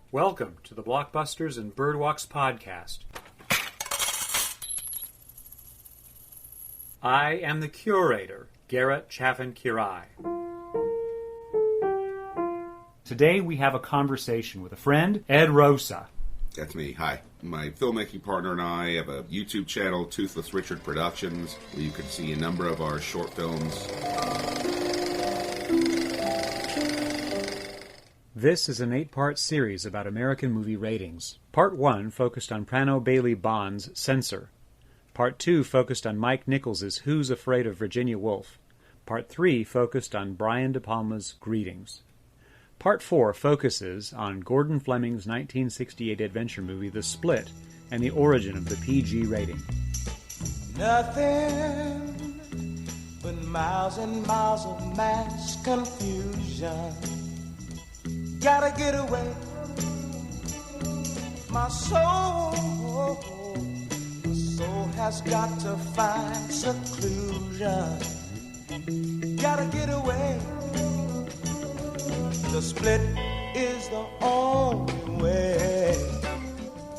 Welcome to the Blockbusters and Birdwalks podcast. I am the curator, Garry Chaffin-Quiray. Today we have a conversation with a friend, Ed Rosa. That's me. Hi. My filmmaking partner and I have a YouTube channel, Toothless Richard Productions, where you can see a number of our short films. This is an 8-part series about American movie ratings. Part 1 focused on Prano Baily-Bond's Censor. Part 2 focused on Mike Nichols' Who's Afraid of Virginia Woolf. Part 3 focused on Brian DePalma's Greetings. Part 4 focuses on Gordon Fleming's 1968 adventure movie The Split and the origin of the PG rating. Nothing but miles and miles of mass confusion. Gotta get away. My soul has got to find seclusion. Gotta get away. The split is the only way.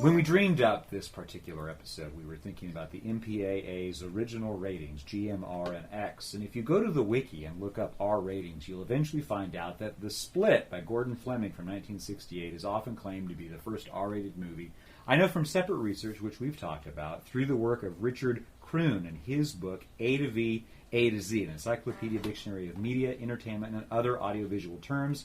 When we dreamed up this particular episode, we were thinking about the MPAA's original ratings, GMR and X. And if you go to the wiki and look up R ratings, you'll eventually find out that The Split by Gordon Fleming from 1968 is often claimed to be the first R-rated movie. I know from separate research, which we've talked about, through the work of Richard Kroon and his book A to V, A to Z, an encyclopedia dictionary of media, entertainment, and other audiovisual terms.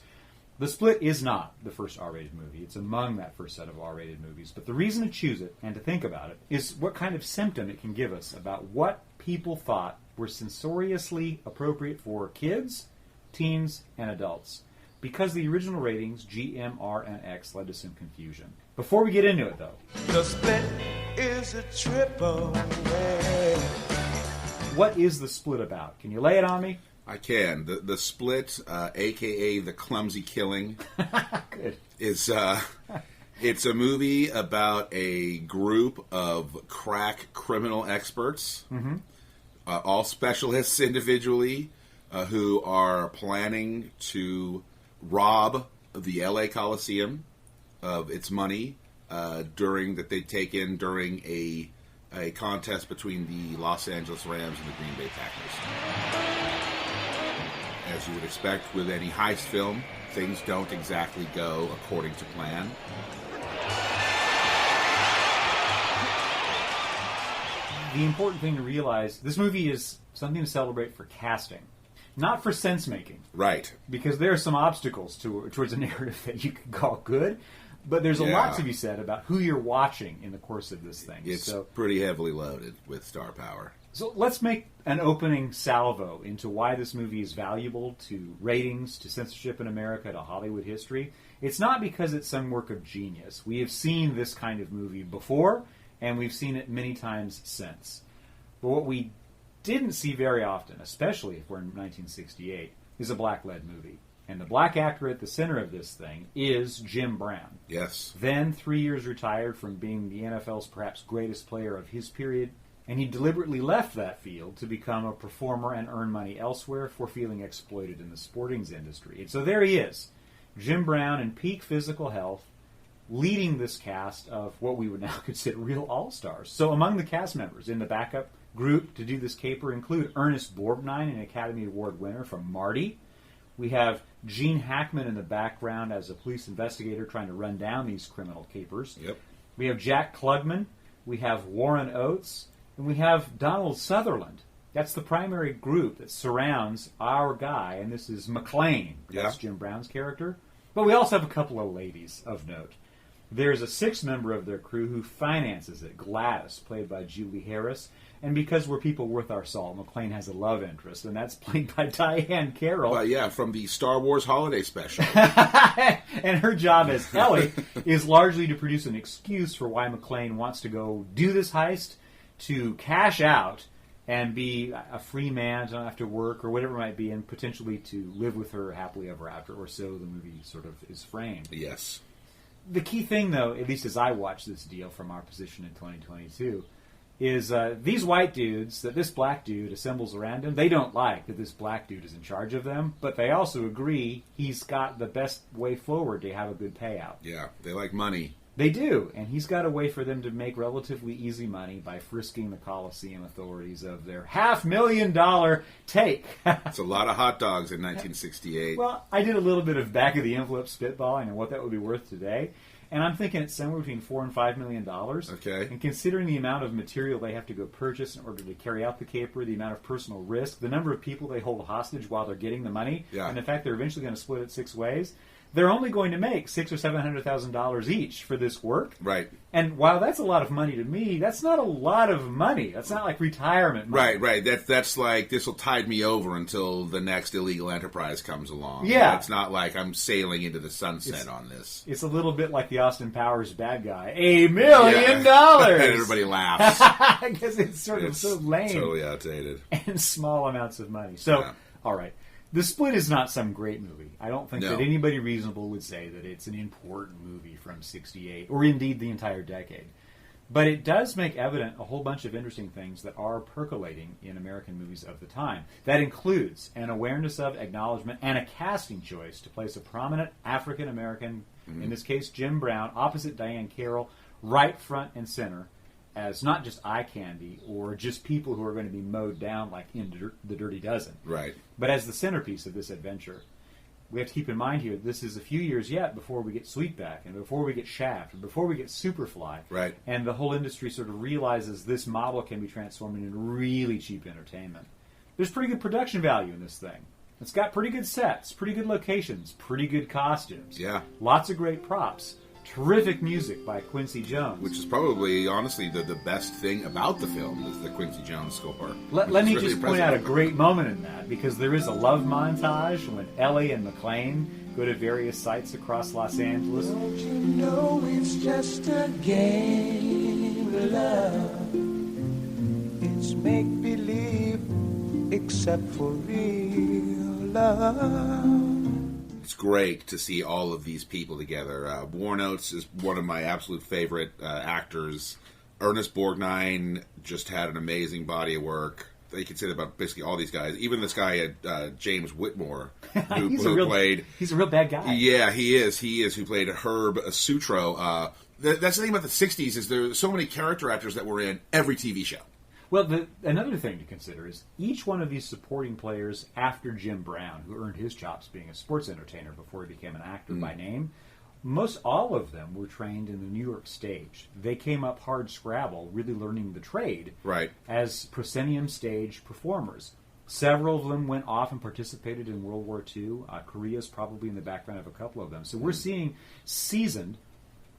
The Split is not the first R-rated movie. It's among that first set of R-rated movies. But the reason to choose it and to think about it is what kind of symptom it can give us about what people thought were censoriously appropriate for kids, teens, and adults. Because the original ratings, G, M, R, and X, led to some confusion. Before we get into it, though, The Split is a trip away. What is The Split about? Can you lay it on me? I can. The Split, a.k.a. The Clumsy Killing, Good. is it's a movie about a group of crack criminal experts, all specialists individually, who are planning to rob the L.A. Coliseum of its money during a contest between the Los Angeles Rams and the Green Bay Packers. As you would expect with any heist film, things don't exactly go according to plan. The important thing to realize, this movie is something to celebrate for casting, not for sense-making. Right. Because there are some obstacles towards a narrative that you could call good, but there's a lot to be said about who you're watching in the course of this thing. It's pretty heavily loaded with star power. So let's make an opening salvo into why this movie is valuable to ratings, to censorship in America, to Hollywood history. It's not because it's some work of genius. We have seen this kind of movie before, and we've seen it many times since. But what we didn't see very often, especially if we're in 1968, is a black-led movie. And the black actor at the center of this thing is Jim Brown. Yes. Then 3 years retired from being the NFL's perhaps greatest player of his period, and he deliberately left that field to become a performer and earn money elsewhere for feeling exploited in the sporting industry. And so there he is, Jim Brown in peak physical health, leading this cast of what we would now consider real all-stars. So among the cast members in the backup group to do this caper include Ernest Borgnine, an Academy Award winner from Marty. We have Gene Hackman in the background as a police investigator trying to run down these criminal capers. Yep. We have Jack Klugman. We have Warren Oates. And we have Donald Sutherland. That's the primary group that surrounds our guy, and this is McClane. That's Jim Brown's character. But we also have a couple of ladies of note. There's a sixth member of their crew who finances it, Gladys, played by Julie Harris. And because we're people worth our salt, McClane has a love interest, and that's played by Diane Carroll. From the Star Wars Holiday Special. And her job as Ellie is largely to produce an excuse for why McClane wants to go do this heist, to cash out and be a free man, to not have to work or whatever it might be, and potentially to live with her happily ever after, or so the movie sort of is framed. Yes. The key thing, though, at least as I watch this deal from our position in 2022, is these white dudes that this black dude assembles around him, they don't like that this black dude is in charge of them, but they also agree he's got the best way forward to have a good payout. Yeah, they like money. They do, and he's got a way for them to make relatively easy money by frisking the Coliseum authorities of their $500,000 take. It's a lot of hot dogs in 1968. Well, I did a little bit of back-of-the-envelope spitballing and what that would be worth today, and I'm thinking it's somewhere between $4 and $5 million. Okay. And considering the amount of material they have to go purchase in order to carry out the caper, the amount of personal risk, the number of people they hold hostage while they're getting the money, and the fact they're eventually going to split it 6 ways, they're only going to make $600,000 or $700,000 each for this work. Right. And while that's a lot of money to me, that's not a lot of money. That's not like retirement money. Right. That's like, this will tide me over until the next illegal enterprise comes along. Yeah. It's not like I'm sailing into the sunset on this. It's a little bit like the Austin Powers bad guy. $1 million! And everybody laughs. Because it's sort of so lame. Totally outdated. And small amounts of money. So, all right. The Split is not some great movie. I don't think that anybody reasonable would say that it's an important movie from '68, or indeed the entire decade. But it does make evident a whole bunch of interesting things that are percolating in American movies of the time. That includes an awareness of, acknowledgement, and a casting choice to place a prominent African-American, in this case Jim Brown, opposite Diane Carroll, right front and center, as not just eye candy or just people who are going to be mowed down like in The Dirty Dozen. Right. But as the centerpiece of this adventure. We have to keep in mind here, this is a few years yet before we get Sweetback, and before we get Shaft, and before we get Superfly. Right. And the whole industry sort of realizes this model can be transformed into really cheap entertainment. There's pretty good production value in this thing. It's got pretty good sets, pretty good locations, pretty good costumes. Yeah. Lots of great props. Terrific music by Quincy Jones. Which is probably, honestly, the best thing about the film is the Quincy Jones score. Let me really just point out a great moment in that, because there is a love montage when Ellie and McClane go to various sites across Los Angeles. Don't you know it's just a game of love? It's make-believe except for real love. It's great to see all of these people together. Warren Oates is one of my absolute favorite actors. Ernest Borgnine just had an amazing body of work. You can say that about basically all these guys. Even this guy, James Whitmore, who played... He's a real bad guy. Yeah, he is. Who played Herb Sutro. That's the thing about the 60s is there's so many character actors that were in every TV show. Well, another thing to consider is each one of these supporting players after Jim Brown, who earned his chops being a sports entertainer before he became an actor by name, most all of them were trained in the New York stage. They came up hard scrabble, really learning the trade as proscenium stage performers. Several of them went off and participated in World War II. Korea's probably in the background of a couple of them. So we're seeing seasoned,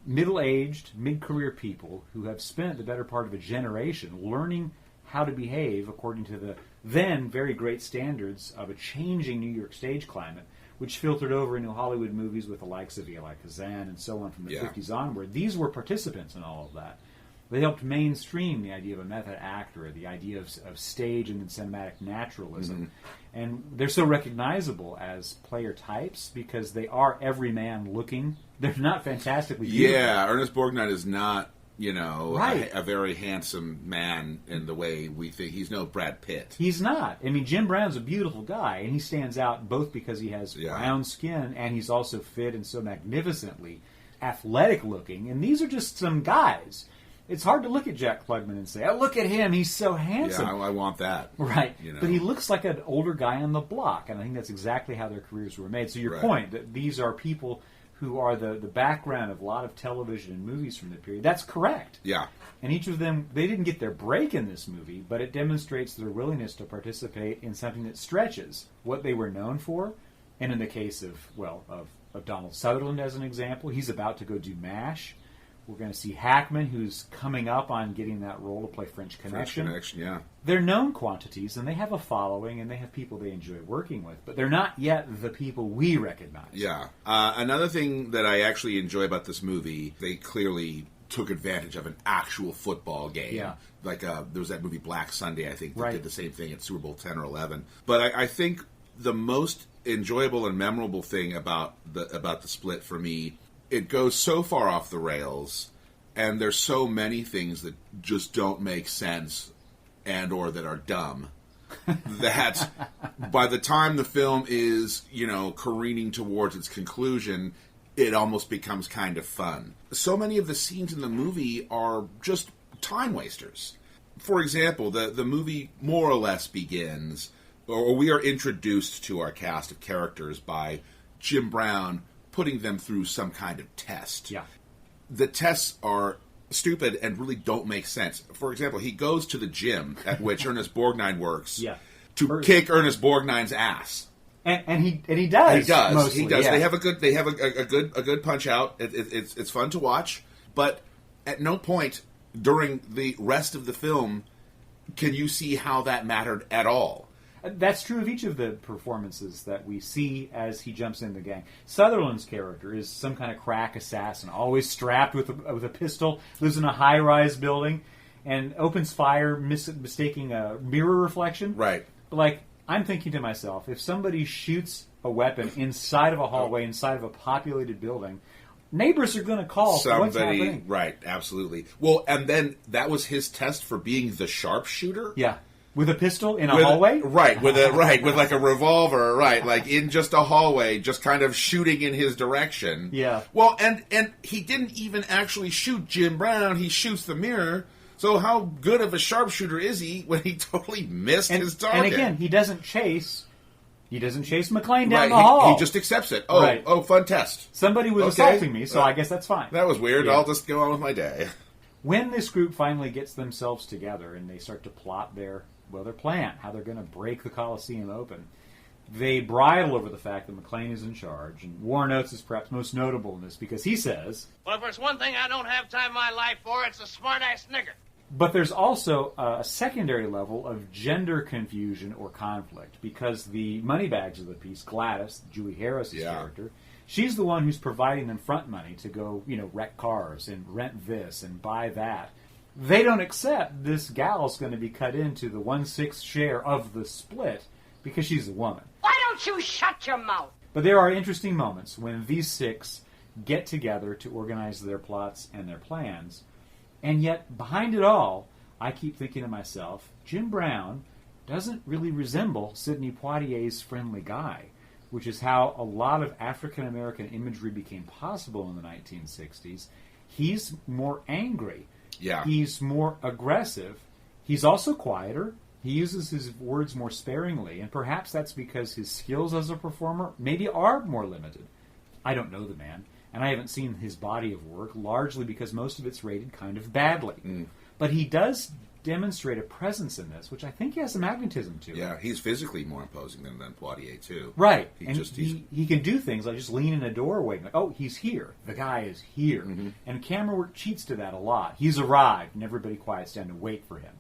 middle-aged, mid-career people who have spent the better part of a generation learning how to behave according to the then very great standards of a changing New York stage climate, which filtered over into Hollywood movies with the likes of Eli Kazan and so on from the 50s onward. These were participants in all of that. They helped mainstream the idea of a method actor, the idea of stage and then cinematic naturalism. And they're so recognizable as player types because they are everyman looking. They're not fantastically beautiful. Yeah, Ernest Borgnine is not, a very handsome man in the way we think. He's no Brad Pitt. He's not. I mean, Jim Brown's a beautiful guy, and he stands out both because he has brown skin and he's also fit and so magnificently athletic looking. And these are just some guys. It's hard to look at Jack Klugman and say, oh, look at him, he's so handsome. Yeah, I want that. Right. But he looks like an older guy on the block, and I think that's exactly how their careers were made. So your point, that these are people who are the background of a lot of television and movies from the period, that's correct. Yeah. And each of them, they didn't get their break in this movie, but it demonstrates their willingness to participate in something that stretches what they were known for. And in the case of Donald Sutherland as an example, he's about to go do MASH. We're going to see Hackman, who's coming up on getting that role to play French Connection. French Connection, yeah. They're known quantities, and they have a following, and they have people they enjoy working with, but they're not yet the people we recognize. Yeah. Another thing that I actually enjoy about this movie, they clearly took advantage of an actual football game. Yeah. Like, there was that movie Black Sunday, I think, that did the same thing at Super Bowl 10 or 11. But I think the most enjoyable and memorable thing about the Split for me, it goes so far off the rails, And there's so many things that just don't make sense and or that are dumb that by the time the film is, careening towards its conclusion, it almost becomes kind of fun. So many of the scenes in the movie are just time wasters. For example, the movie more or less begins, or we are introduced to our cast of characters by Jim Brown putting them through some kind of test. Yeah. The tests are stupid and really don't make sense. For example, he goes to the gym at which Ernest Borgnine works to kick Ernest Borgnine's ass. And he does. He does. Mostly, he does. Yeah. They have a good punch out. It's fun to watch, but at no point during the rest of the film can you see how that mattered at all. That's true of each of the performances that we see as he jumps in the gang. Sutherland's character is some kind of crack assassin, always strapped with a pistol, lives in a high-rise building, and opens fire, mistaking a mirror reflection. Right. Like, I'm thinking to myself, if somebody shoots a weapon inside of a hallway, inside of a populated building, neighbors are going to call for what's happening. Right, absolutely. Well, and then that was his test for being the sharpshooter? Yeah. With a pistol in a hallway? With like a revolver, like in just a hallway, just kind of shooting in his direction. Yeah. Well, and he didn't even actually shoot Jim Brown, he shoots the mirror. So how good of a sharpshooter is he when he totally missed his target? And again, he doesn't chase McClane down the hall. He just accepts it. Oh, fun test. Somebody was assaulting me, so I guess that's fine. That was weird. Yeah. I'll just go on with my day. When this group finally gets themselves together and they start to plot their plan, how they're going to break the Coliseum open, they bridle over the fact that McClane is in charge. And Warren Oates is perhaps most notable in this because he says, "Well, if there's one thing I don't have time in my life for, it's a smart-ass nigger." But there's also a secondary level of gender confusion or conflict because the moneybags of the piece, Gladys, Julie Harris' character, she's the one who's providing them front money to go, wreck cars and rent this and buy that. They don't accept this gal's going to be cut into the 1/6 share of the split because she's a woman. Why don't you shut your mouth? But there are interesting moments when these six get together to organize their plots and their plans. And yet, behind it all, I keep thinking to myself, Jim Brown doesn't really resemble Sidney Poitier's friendly guy, which is how a lot of African-American imagery became possible in the 1960s. He's more angry. Yeah. He's more aggressive. He's also quieter. He uses his words more sparingly, and perhaps that's because his skills as a performer maybe are more limited. I don't know the man. And I haven't seen his body of work, largely because most of it's rated kind of badly. But he does demonstrate a presence in this, which I think he has a magnetism to. Yeah, he's physically more imposing than Poitier, too. Right. He can do things like just lean in a doorway and like, oh, he's here. The guy is here. Mm-hmm. And camera work cheats to that a lot. He's arrived, and everybody quiets down to wait for him.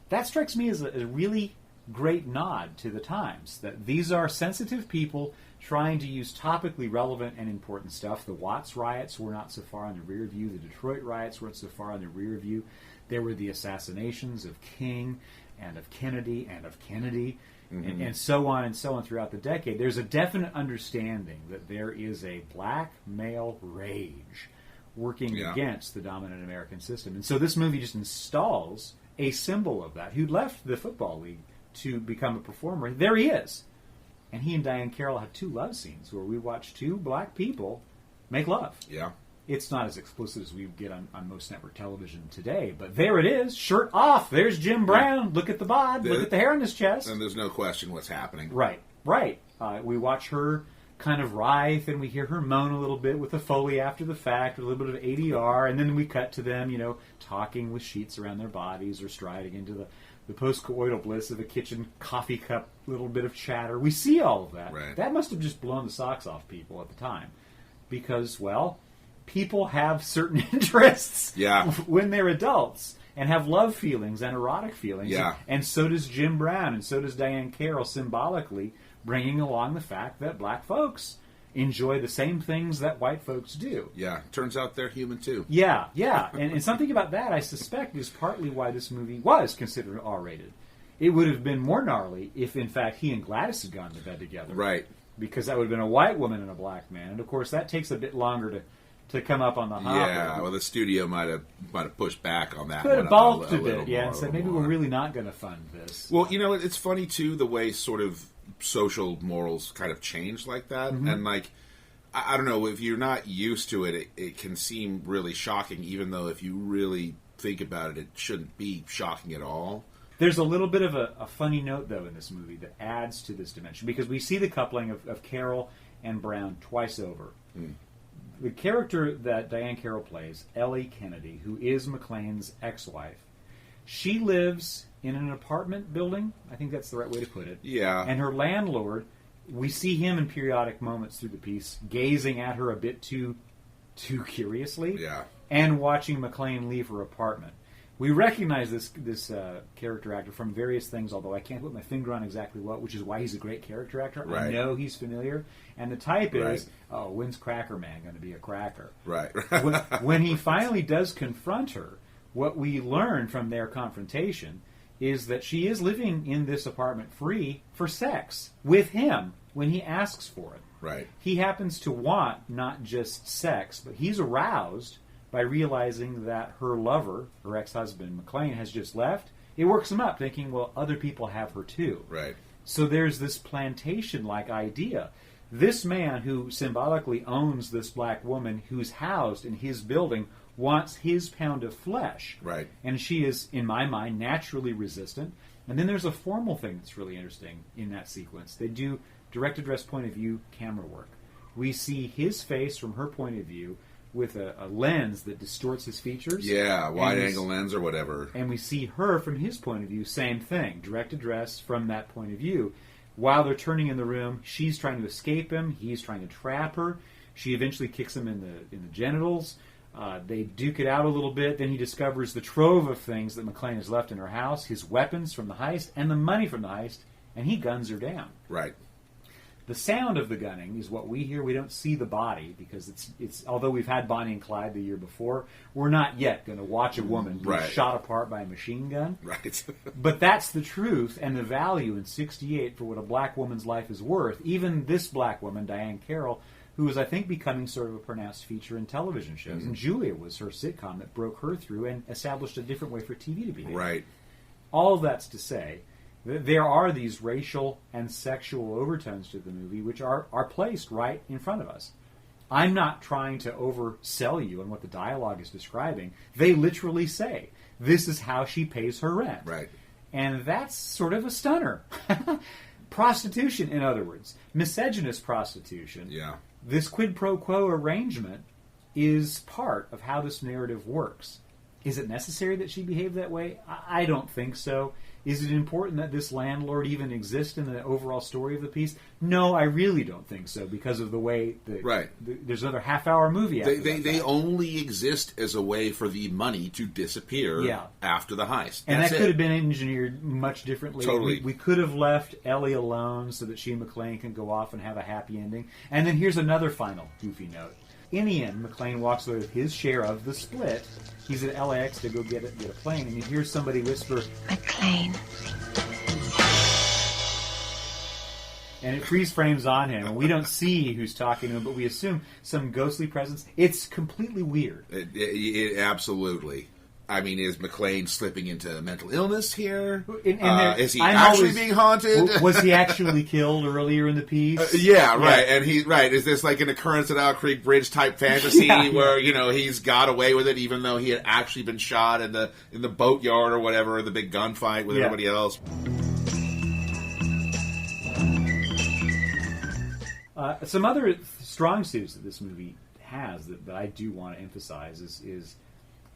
That strikes me as a really great nod to the times, that these are sensitive people trying to use topically relevant and important stuff. The Watts riots were not so far in the rear view. The Detroit riots weren't so far in the rear view. There were the assassinations of King and of Kennedy and of Kennedy, and so on throughout the decade. There's a definite understanding that there is a black male rage working against the dominant American system. And so this movie just installs a symbol of that, who left the Football League to become a performer. There he is. And he and Diane Carroll have two love scenes where we watch two black people make love. Yeah. It's not as explicit as we get on most network television today, but there it is, shirt off. There's Jim Brown. Look at the bod. Look at the hair on his chest. And there's no question what's happening. Right. We watch her kind of writhe, and we hear her moan a little bit with the Foley after the fact, with a little bit of ADR, and then we cut to them, talking with sheets around their bodies or striding into the post-coital bliss of a kitchen coffee cup, little bit of chatter. We see all of that. Right. That must have just blown the socks off people at the time. Because, well, people have certain interests when they're adults and have love feelings and erotic feelings. Yeah. And so does Jim Brown, and so does Diane Carroll, symbolically bringing along the fact that black folks enjoy the same things that white folks do. Yeah, turns out they're human too. Yeah. And something about that, I suspect, is partly why this movie was considered R-rated. It would have been more gnarly if, in fact, he and Gladys had gone to bed together. Right. Because that would have been a white woman and a black man. And, of course, that takes a bit longer to come up on the hopper. Yeah, well, the studio might have pushed back on that. Could have balked a bit, and said maybe we're really not going to fund this. Well, it's funny too the way sort of social morals kind of change like that, and like I don't know, if you're not used to it, it can seem really shocking, even though if you really think about it, it shouldn't be shocking at all. There's a little bit of a funny note, though, in this movie that adds to this dimension, because we see the coupling of Carol and Brown twice over. The character that Diane Carroll plays, Ellie Kennedy, who is McClane's ex-wife, she lives in an apartment building. I think that's the right way to put it. Yeah. And her landlord, we see him in periodic moments through the piece, gazing at her a bit too curiously. Yeah. And watching McClane leave her apartment. We recognize this character actor from various things, although I can't put my finger on exactly what, which is why he's a great character actor. Right. I know he's familiar. And the type is, when's Cracker Man going to be a cracker? Right. when he finally does confront her, what we learn from their confrontation is that she is living in this apartment free for sex with him when he asks for it. Right. He happens to want not just sex, but he's aroused by realizing that her lover, her ex-husband, McClane, has just left. It works him up, thinking, well, other people have her too. Right. So there's this plantation-like idea. This man who symbolically owns this black woman who's housed in his building wants his pound of flesh. Right. And she is, in my mind, naturally resistant. And then there's a formal thing that's really interesting in that sequence. They do direct-address point-of-view camera work. We see his face from her point of view with a lens that distorts his features. Yeah, wide-angle lens or whatever. And we see her from his point of view, same thing, direct address from that point of view. While they're turning in the room, she's trying to escape him, he's trying to trap her. She eventually kicks him in the genitals. They duke it out a little bit. Then he discovers the trove of things that McClane has left in her house, his weapons from the heist, and the money from the heist, and he guns her down. Right. The sound of the gunning is what we hear. We don't see the body because it's. Although we've had Bonnie and Clyde the year before, we're not yet going to watch a woman be shot apart by a machine gun. Right. But that's the truth and the value in '68 for what a black woman's life is worth. Even this black woman, Diane Carroll, who is, I think, becoming sort of a pronounced feature in television shows. And Julia was her sitcom that broke her through and established a different way for TV to behave. Right. All of that's to say, there are these racial and sexual overtones to the movie which are placed right in front of us. I'm not trying to oversell you on what the dialogue is describing. They literally say, this is how she pays her rent. Right. And that's sort of a stunner. Prostitution, in other words. Misogynist prostitution. Yeah. This quid pro quo arrangement is part of how this narrative works. Is it necessary that she behave that way? I don't think so. Is it important that this landlord even exists in the overall story of the piece? No, I really don't think so because of the way that there's another half-hour movie after they only exist as a way for the money to disappear after the heist. And that could have been engineered much differently. Totally. We could have left Ellie alone so that she and McClane can go off and have a happy ending. And then here's another final goofy note. In the end, McClane walks away with his share of the split. He's at LAX to go get a plane, and you hear somebody whisper, McClane. And it freeze frames on him, and we don't see who's talking to him, but we assume some ghostly presence. It's completely weird. It absolutely. I mean, is McClane slipping into mental illness here? Is he being haunted? Was he actually killed earlier in the piece? Right. And is this like an occurrence at Owl Creek Bridge type fantasy where he's got away with it, even though he had actually been shot in the boatyard or whatever, the big gunfight with everybody else? Some other strong suits that this movie has that I do want to emphasize is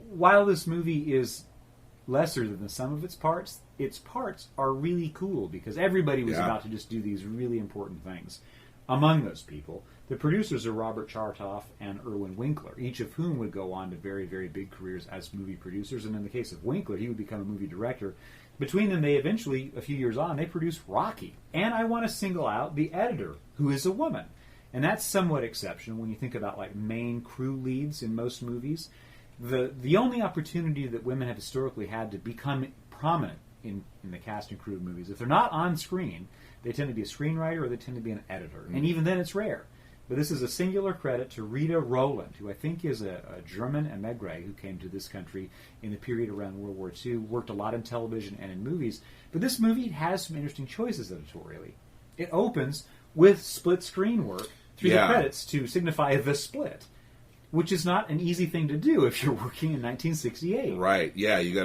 while this movie is lesser than the sum of its parts are really cool because everybody was about to just do these really important things. Among those people, the producers are Robert Chartoff and Irwin Winkler, each of whom would go on to very, very big careers as movie producers. And in the case of Winkler, he would become a movie director. Between them, they eventually, a few years on, they produced Rocky. And I want to single out the editor, who is a woman. And that's somewhat exceptional when you think about like main crew leads in most movies. The only opportunity that women have historically had to become prominent in the cast and crew of movies, if they're not on screen, they tend to be a screenwriter or they tend to be an editor. And even then it's rare. But this is a singular credit to Rita Roland, who I think is a German emigre who came to this country in the period around World War II, worked a lot in television and in movies. But this movie has some interesting choices editorially. It opens with split screen work through the credits to signify the split, which is not an easy thing to do if you're working in 1968. Right, yeah, you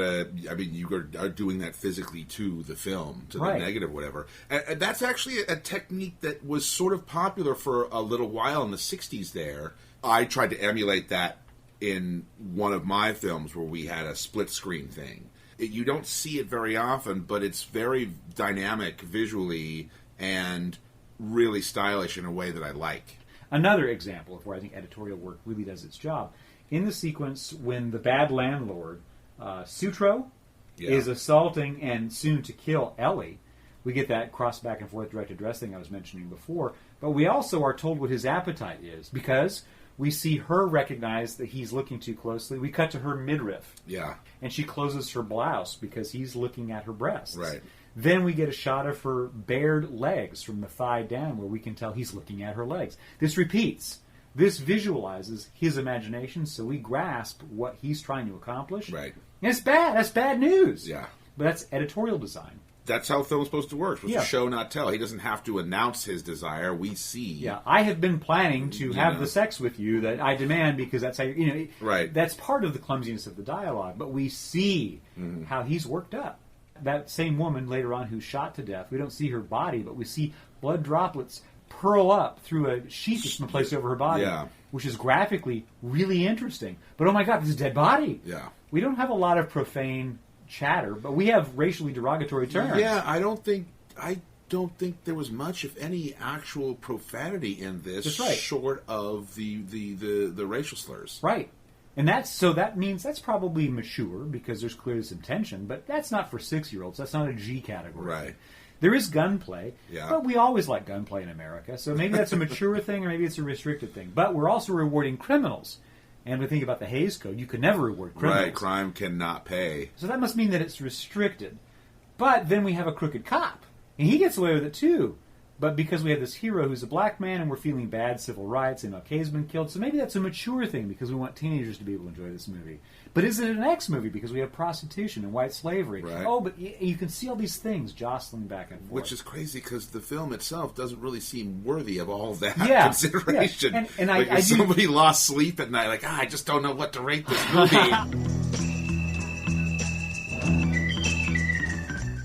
are doing that physically to the film, to the negative, whatever. And that's actually a technique that was sort of popular for a little while in the 60s there. I tried to emulate that in one of my films where we had a split screen thing. You don't see it very often, but it's very dynamic visually and really stylish in a way that I like. Another example of where I think editorial work really does its job. In the sequence when the bad landlord, Sutro, is assaulting and soon to kill Ellie, we get that cross back and forth direct address thing I was mentioning before, but we also are told what his appetite is, because we see her recognize that he's looking too closely. We cut to her midriff. Yeah. And she closes her blouse because he's looking at her breasts. Right. Then we get a shot of her bared legs from the thigh down where we can tell he's looking at her legs. This repeats. This visualizes his imagination, so we grasp what he's trying to accomplish. Right. And it's bad. That's bad news. Yeah. But that's editorial design. That's how film's supposed to work. It's supposed to show, not tell. He doesn't have to announce his desire. We see. Yeah, I have been planning to have the sex with you that I demand because that's how you right. That's part of the clumsiness of the dialogue, but we see how he's worked up. That same woman later on who's shot to death, we don't see her body, but we see blood droplets purl up through a sheet that's been placed over her body, which is graphically really interesting. But oh my God, this is a dead body. Yeah. We don't have a lot of profane chatter, but we have racially derogatory terms. Yeah, I don't think there was much, if any, actual profanity in this. That's right. Short of the racial slurs. Right. And that means that's probably mature because there's clearly some tension, but that's not for 6-year-olds. That's not a G category. Right. There is gunplay, yeah. But we always like gunplay in America, so maybe that's a mature thing or maybe it's a restricted thing. But we're also rewarding criminals. And we think about the Hays Code, you can never reward criminals. Right, crime cannot pay. So that must mean that it's restricted. But then we have a crooked cop, and he gets away with it too. But because we have this hero who's a black man and we're feeling bad civil rights and MLK's been killed, so maybe that's a mature thing because we want teenagers to be able to enjoy this movie. But is it an X movie because we have prostitution and white slavery? Right. Oh, but you can see all these things jostling back and forth. Which is crazy because the film itself doesn't really seem worthy of all that consideration. Yeah. And like if somebody lost sleep at night, like, I just don't know what to rate this movie.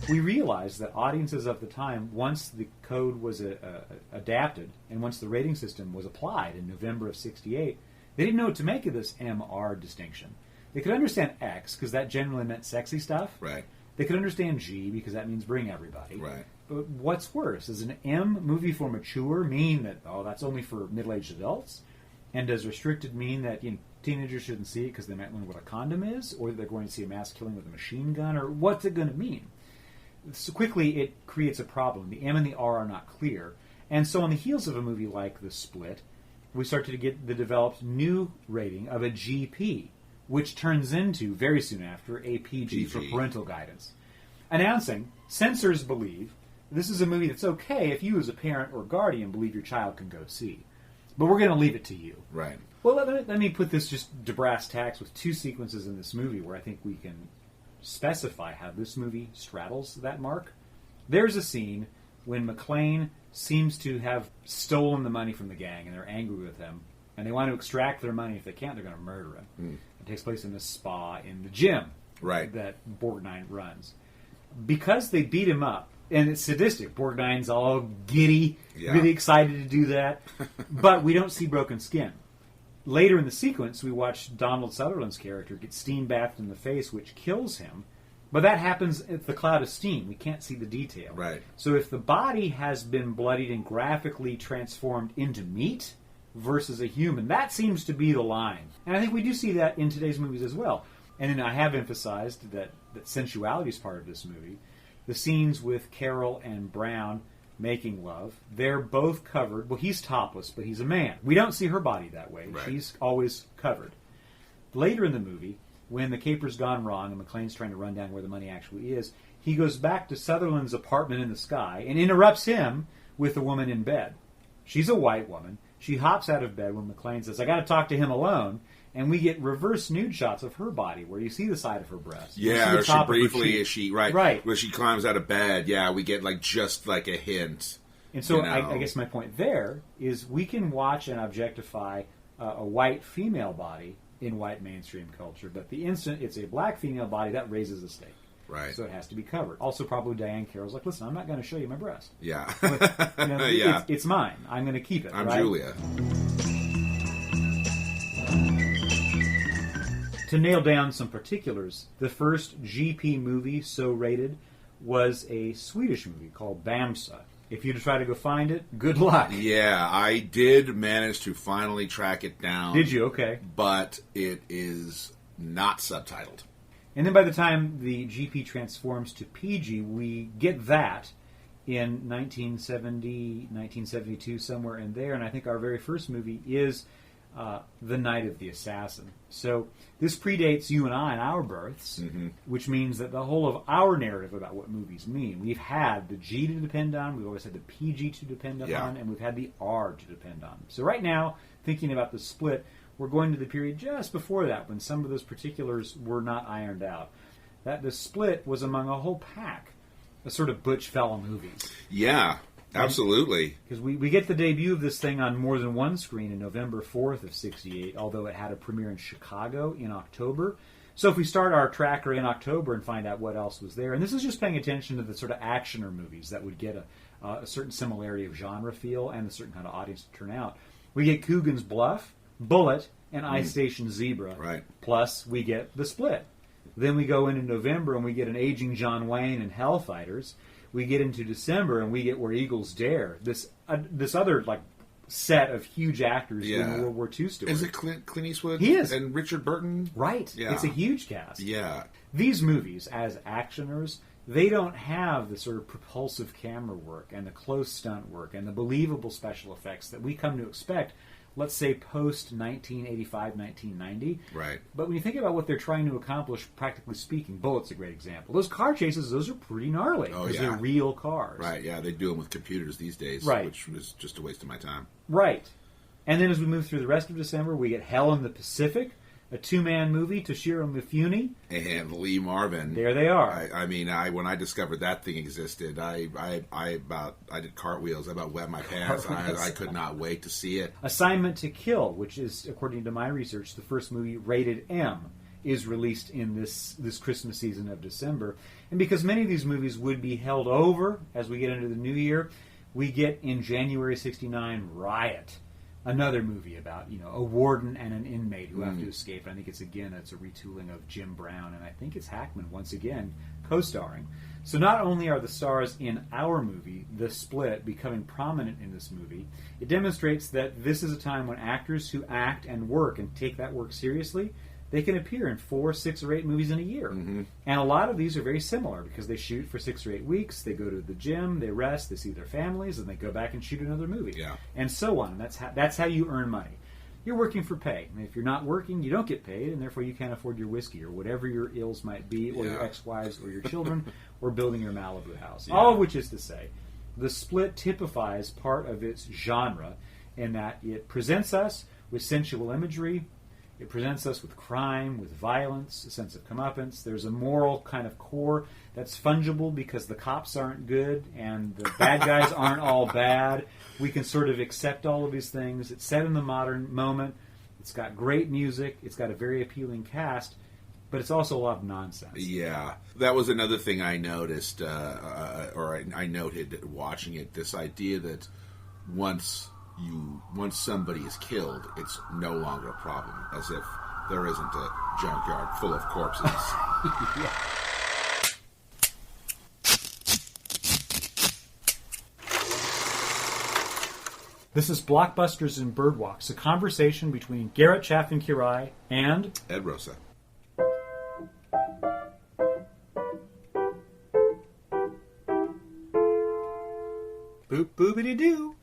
We realized that audiences of the time, once the code was adapted and once the rating system was applied in November of '68, they didn't know what to make of this MR distinction. They could understand X because that generally meant sexy stuff. Right. They could understand G because that means bring everybody. Right. But what's worse? Does an M, movie for mature, mean that, that's only for middle-aged adults? And does restricted mean that teenagers shouldn't see it because they might learn what a condom is? Or they're going to see a mass killing with a machine gun? Or what's it going to mean? So quickly, it creates a problem. The M and the R are not clear. And so on the heels of a movie like The Split, we start to get the developed new rating of a GP, which turns into, very soon after, a PG for parental guidance. Announcing, censors believe this is a movie that's okay if you as a parent or guardian believe your child can go see. But we're going to leave it to you. Right. Well, let me put this just to brass tacks with two sequences in this movie where I think we can specify how this movie straddles that mark. There's a scene when McClane seems to have stolen the money from the gang and they're angry with him and they want to extract their money. If they can't, they're going to murder him. It takes place in a spa in the gym that Borgnine runs. Because they beat him up, and it's sadistic. Borgnine's all giddy, really excited to do that, but we don't see broken skin. Later in the sequence, we watch Donald Sutherland's character get steam bathed in the face, which kills him. But that happens at the cloud of steam. We can't see the detail. Right. So if the body has been bloodied and graphically transformed into meat versus a human, that seems to be the line. And I think we do see that in today's movies as well. And then I have emphasized that sensuality is part of this movie. The scenes with Carol and Brown making love, they're both covered. Well, he's topless, but he's a man. We don't see her body that way. Right. She's always covered. Later in the movie, when the caper's gone wrong and McClane's trying to run down where the money actually is, he goes back to Sutherland's apartment in the sky and interrupts him with the woman in bed. She's a white woman. She hops out of bed when McClane says, I got to talk to him alone. And we get reverse nude shots of her body where you see the side of her breast. Yeah, or she briefly, right. where she climbs out of bed. Yeah, we get just a hint. And so I guess my point there is we can watch and objectify a white female body in white mainstream culture, but the instant it's a black female body, that raises a stake. Right. So it has to be covered. Also, probably Diane Carroll's like, listen, I'm not going to show you my breast. Yeah. But, yeah. It's mine. I'm going to keep it. I'm right? Julia. To nail down some particulars, the first GP movie so rated was a Swedish movie called Bamsa. If you try to go find it, good luck. Yeah, I did manage to finally track it down. Did you? Okay. But it is not subtitled. And then by the time the GP transforms to PG, we get that in 1970, 1972, somewhere in there. And I think our very first movie is The Night of the Assassin. So this predates you and I and our births, which means that the whole of our narrative about what movies mean, we've had the G to depend on, we've always had the PG to depend on, and we've had the R to depend on. So right now, thinking about the split, we're going to the period just before that when some of those particulars were not ironed out. That the split was among a whole pack of sort of butch fella movies. Yeah. Absolutely. Because we get the debut of this thing on more than one screen in November 4th of 68, although it had a premiere in Chicago in October. So if we start our tracker in October and find out what else was there, and this is just paying attention to the sort of actioner movies that would get a certain similarity of genre feel and a certain kind of audience to turn out. We get Coogan's Bluff, Bullet, and Ice Station Zebra. Right. Plus we get The Split. Then we go into November and we get an aging John Wayne and Hellfighters. We get into December and we get Where Eagles Dare. This other set of huge actors in the World War II story. Is it Clint Eastwood? He is. And Richard Burton? Right. Yeah. It's a huge cast. Yeah. These movies, as actioners, they don't have the sort of propulsive camera work and the close stunt work and the believable special effects that we come to expect, let's say, post-1985, 1990. Right. But when you think about what they're trying to accomplish, practically speaking, Bullet's a great example. Those car chases, those are pretty gnarly because they're real cars. Right, yeah, they do them with computers these days, which was just a waste of my time. Right. And then as we move through the rest of December, we get Hell in the Pacific, a two-man movie, Toshiro Mifune. And Lee Marvin. There they are. I mean, when I discovered that thing existed, I did cartwheels. I about wet my pants. I could not wait to see it. Assignment to Kill, which is, according to my research, the first movie rated M, is released in this Christmas season of December. And because many of these movies would be held over as we get into the new year, we get in January '69 Riot. Another movie about, a warden and an inmate who have to escape. I think it's a retooling of Jim Brown, and I think it's Hackman once again co-starring. So not only are the stars in our movie, The Split, becoming prominent in this movie, it demonstrates that this is a time when actors who act and work and take that work seriously, they can appear in 4, 6, or 8 movies in a year. And a lot of these are very similar because they shoot for 6 or 8 weeks, they go to the gym, they rest, they see their families, and they go back and shoot another movie. Yeah. And so on. That's how you earn money. You're working for pay. And if you're not working, you don't get paid, and therefore you can't afford your whiskey or whatever your ills might be, or your ex-wives or your children, or building your Malibu house. Yeah. All of which is to say, The Split typifies part of its genre in that it presents us with sensual imagery. It presents us with crime, with violence, a sense of comeuppance. There's a moral kind of core that's fungible because the cops aren't good and the bad guys aren't all bad. We can sort of accept all of these things. It's set in the modern moment. It's got great music. It's got a very appealing cast. But it's also a lot of nonsense. Yeah. That was another thing I noticed, I noted watching it, this idea that once somebody is killed, it's no longer a problem, as if there isn't a junkyard full of corpses. Yeah. This is Blockbusters and Birdwalks, a conversation between Garrett Chaffin-Quiray and Ed Rosa. Boop boobity doo.